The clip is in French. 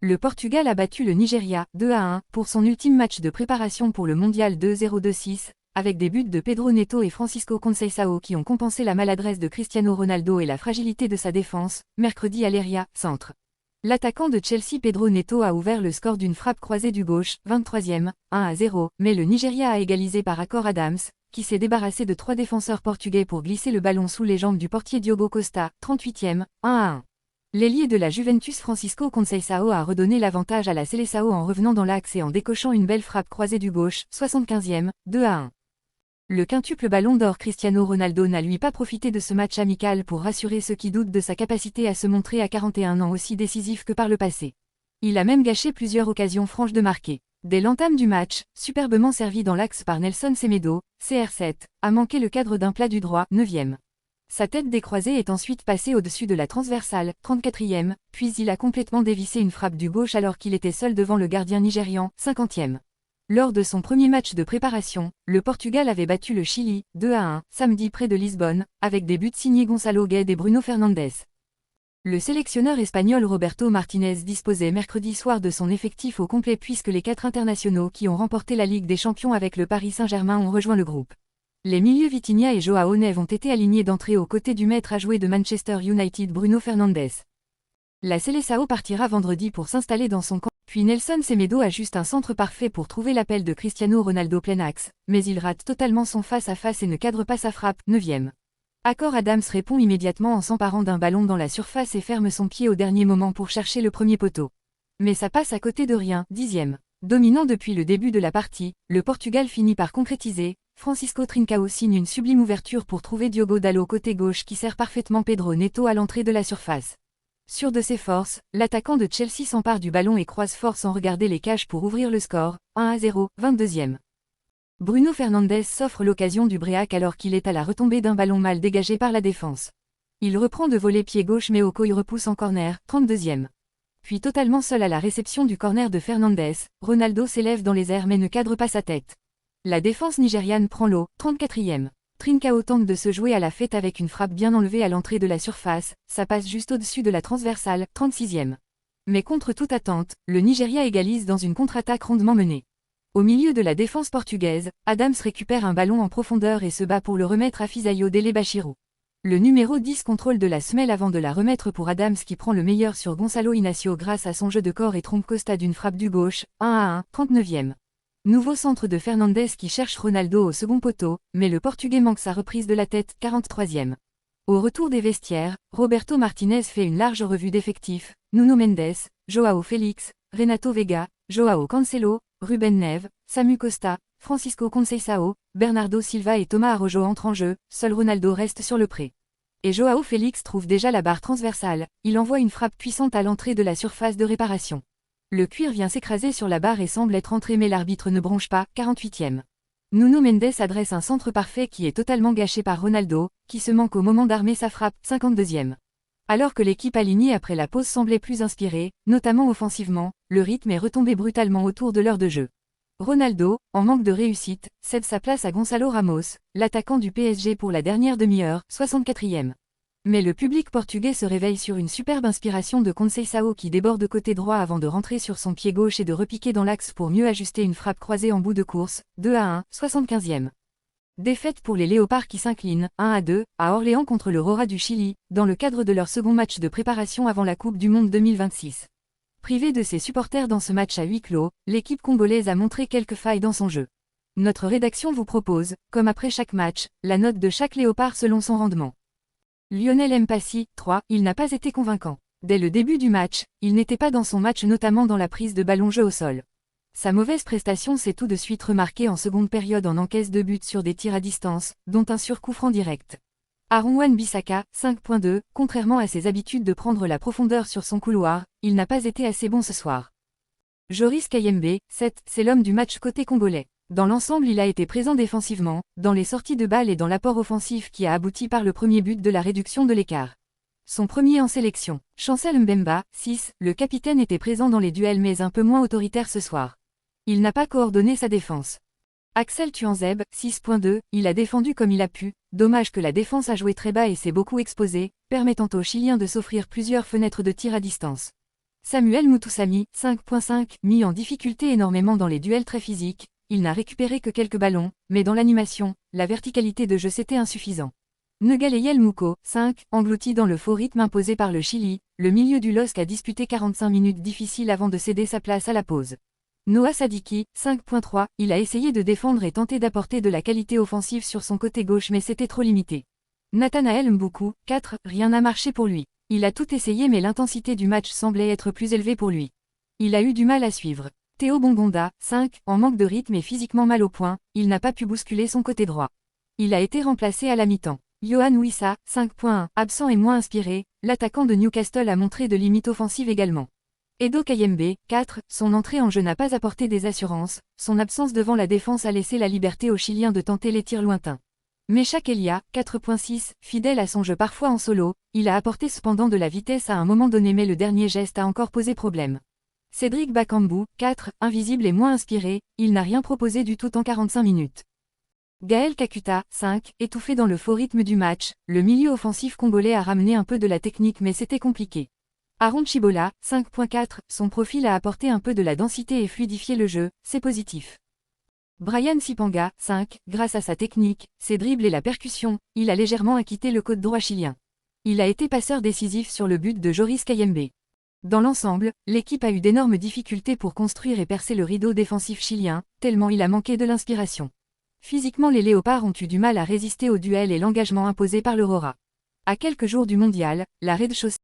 Le Portugal a battu le Nigeria 2-1 pour son ultime match de préparation pour le Mondial 2026, avec des buts de Pedro Neto et Francisco Conceição qui ont compensé la maladresse de Cristiano Ronaldo et la fragilité de sa défense, mercredi à l'Eria, centre. L'attaquant de Chelsea Pedro Neto a ouvert le score d'une frappe croisée du gauche, 23e, 1-0, mais le Nigeria a égalisé par accord Adams, qui s'est débarrassé de 3 défenseurs portugais pour glisser le ballon sous les jambes du portier Diogo Costa, 38e, 1-1. L'ailier de la Juventus Francisco Conceição a redonné l'avantage à la Seleção en revenant dans l'axe et en décochant une belle frappe croisée du gauche, 75e, 2-1. Le quintuple ballon d'or Cristiano Ronaldo n'a lui pas profité de ce match amical pour rassurer ceux qui doutent de sa capacité à se montrer à 41 ans aussi décisif que par le passé. Il a même gâché plusieurs occasions franches de marquer. Dès l'entame du match, superbement servi dans l'axe par Nelson Semedo, CR7, a manqué le cadre d'un plat du droit, 9e. Sa tête décroisée est ensuite passée au-dessus de la transversale, 34e, puis il a complètement dévissé une frappe du gauche alors qu'il était seul devant le gardien nigérian, 50e. Lors de son premier match de préparation, le Portugal avait battu le Chili, 2-1, samedi près de Lisbonne, avec des buts signés Gonçalo Guedes et Bruno Fernandes. Le sélectionneur espagnol Roberto Martinez disposait mercredi soir de son effectif au complet puisque les 4 internationaux qui ont remporté la Ligue des Champions avec le Paris Saint-Germain ont rejoint le groupe. Les milieux Vitinha et João Neves ont été alignés d'entrée aux côtés du maître à jouer de Manchester United Bruno Fernandes. La Seleção partira vendredi pour s'installer dans son camp, puis Nelson Semedo a juste un centre parfait pour trouver l'appel de Cristiano Ronaldo plein axe, mais il rate totalement son face-à-face et ne cadre pas sa frappe, 9e. Accord Adams répond immédiatement en s'emparant d'un ballon dans la surface et ferme son pied au dernier moment pour chercher le premier poteau. Mais ça passe à côté de rien, 10e. Dominant depuis le début de la partie, le Portugal finit par concrétiser. Francisco Trincão signe une sublime ouverture pour trouver Diogo Dalot côté gauche qui sert parfaitement Pedro Neto à l'entrée de la surface. Sûr de ses forces, l'attaquant de Chelsea s'empare du ballon et croise fort sans regarder les cages pour ouvrir le score, 1-0, 22e. Bruno Fernandes s'offre l'occasion du Bréac alors qu'il est à la retombée d'un ballon mal dégagé par la défense. Il reprend de voler pied gauche mais Okoye repousse en corner, 32e. Puis totalement seul à la réception du corner de Fernandes, Ronaldo s'élève dans les airs mais ne cadre pas sa tête. La défense nigériane prend l'eau, 34e. Trincão tente de se jouer à la fête avec une frappe bien enlevée à l'entrée de la surface, ça passe juste au-dessus de la transversale, 36e. Mais contre toute attente, le Nigeria égalise dans une contre-attaque rondement menée. Au milieu de la défense portugaise, Adams récupère un ballon en profondeur et se bat pour le remettre à Fisayo Dele Bashiru. Le numéro 10 contrôle de la semelle avant de la remettre pour Adams qui prend le meilleur sur Gonçalo Inácio grâce à son jeu de corps et trompe Costa d'une frappe du gauche, 1-1, 39e. Nouveau centre de Fernandes qui cherche Ronaldo au second poteau, mais le Portugais manque sa reprise de la tête, 43e. Au retour des vestiaires, Roberto Martinez fait une large revue d'effectifs, Nuno Mendes, João Félix, Renato Veiga, João Cancelo, Ruben Neves, Samu Costa, Francisco Conceição, Bernardo Silva et Thomas Araujo entrent en jeu, seul Ronaldo reste sur le pré. Et João Félix trouve déjà la barre transversale, il envoie une frappe puissante à l'entrée de la surface de réparation. Le cuir vient s'écraser sur la barre et semble être entré mais l'arbitre ne bronche pas, 48e. Nuno Mendes adresse un centre parfait qui est totalement gâché par Ronaldo, qui se manque au moment d'armer sa frappe, 52e. Alors que l'équipe alignée après la pause semblait plus inspirée, notamment offensivement, le rythme est retombé brutalement autour de l'heure de jeu. Ronaldo, en manque de réussite, cède sa place à Gonçalo Ramos, l'attaquant du PSG pour la dernière demi-heure, 64e. Mais le public portugais se réveille sur une superbe inspiration de Conceição qui déborde côté droit avant de rentrer sur son pied gauche et de repiquer dans l'axe pour mieux ajuster une frappe croisée en bout de course, 2-1, 75e. Défaite pour les Léopards qui s'inclinent, 1-2, à Orléans contre le Roraima du Chili, dans le cadre de leur second match de préparation avant la Coupe du Monde 2026. Privée de ses supporters dans ce match à huis clos, l'équipe congolaise a montré quelques failles dans son jeu. Notre rédaction vous propose, comme après chaque match, la note de chaque Léopard selon son rendement. Lionel Mpassi, 3, il n'a pas été convaincant. Dès le début du match, il n'était pas dans son match notamment dans la prise de ballon-jeu au sol. Sa mauvaise prestation s'est tout de suite remarquée en seconde période en encaisse de buts sur des tirs à distance, dont un sur coup franc direct. Aaron Wan-Bissaka, 5.2, contrairement à ses habitudes de prendre la profondeur sur son couloir, il n'a pas été assez bon ce soir. Joris Kayembe, 7, c'est l'homme du match côté congolais. Dans l'ensemble il a été présent défensivement, dans les sorties de balles et dans l'apport offensif qui a abouti par le premier but de la réduction de l'écart. Son premier en sélection. Chancel Mbemba, 6, le capitaine était présent dans les duels mais un peu moins autoritaire ce soir. Il n'a pas coordonné sa défense. Axel Tuanzeb, 6.2, il a défendu comme il a pu, dommage que la défense a joué très bas et s'est beaucoup exposée, permettant aux Chiliens de s'offrir plusieurs fenêtres de tir à distance. Samuel Mutusami, 5.5, mis en difficulté énormément dans les duels très physiques, il n'a récupéré que quelques ballons, mais dans l'animation, la verticalité de jeu c'était insuffisant. Ngaleyel Mouko, 5, englouti dans le faux rythme imposé par le Chili, le milieu du LOSC a disputé 45 minutes difficiles avant de céder sa place à la pause. Noah Sadiki, 5.3, il a essayé de défendre et tenté d'apporter de la qualité offensive sur son côté gauche mais c'était trop limité. Nathanaël Mboukou, 4, rien n'a marché pour lui. Il a tout essayé mais l'intensité du match semblait être plus élevée pour lui. Il a eu du mal à suivre. Théo Bongonda, 5, en manque de rythme et physiquement mal au point, il n'a pas pu bousculer son côté droit. Il a été remplacé à la mi-temps. Yohan Wissa, 5.1, absent et moins inspiré, l'attaquant de Newcastle a montré de limites offensives également. Edo Kayembe, 4, son entrée en jeu n'a pas apporté des assurances, son absence devant la défense a laissé la liberté aux Chiliens de tenter les tirs lointains. Meshak Elia, 4.6, fidèle à son jeu parfois en solo, il a apporté cependant de la vitesse à un moment donné mais le dernier geste a encore posé problème. Cédric Bakambu, 4, invisible et moins inspiré, il n'a rien proposé du tout en 45 minutes. Gaël Kakuta, 5, étouffé dans le faux rythme du match, le milieu offensif congolais a ramené un peu de la technique mais c'était compliqué. Aaron Chibola, 5.4, son profil a apporté un peu de la densité et fluidifié le jeu, c'est positif. Brian Sipanga, 5, grâce à sa technique, ses dribbles et la percussion, il a légèrement acquitté le côte droit chilien. Il a été passeur décisif sur le but de Joris Kayembe. Dans l'ensemble, l'équipe a eu d'énormes difficultés pour construire et percer le rideau défensif chilien, tellement il a manqué de l'inspiration. Physiquement les Léopards ont eu du mal à résister au duel et l'engagement imposé par l'Aurora. À quelques jours du mondial, la Red Chaussée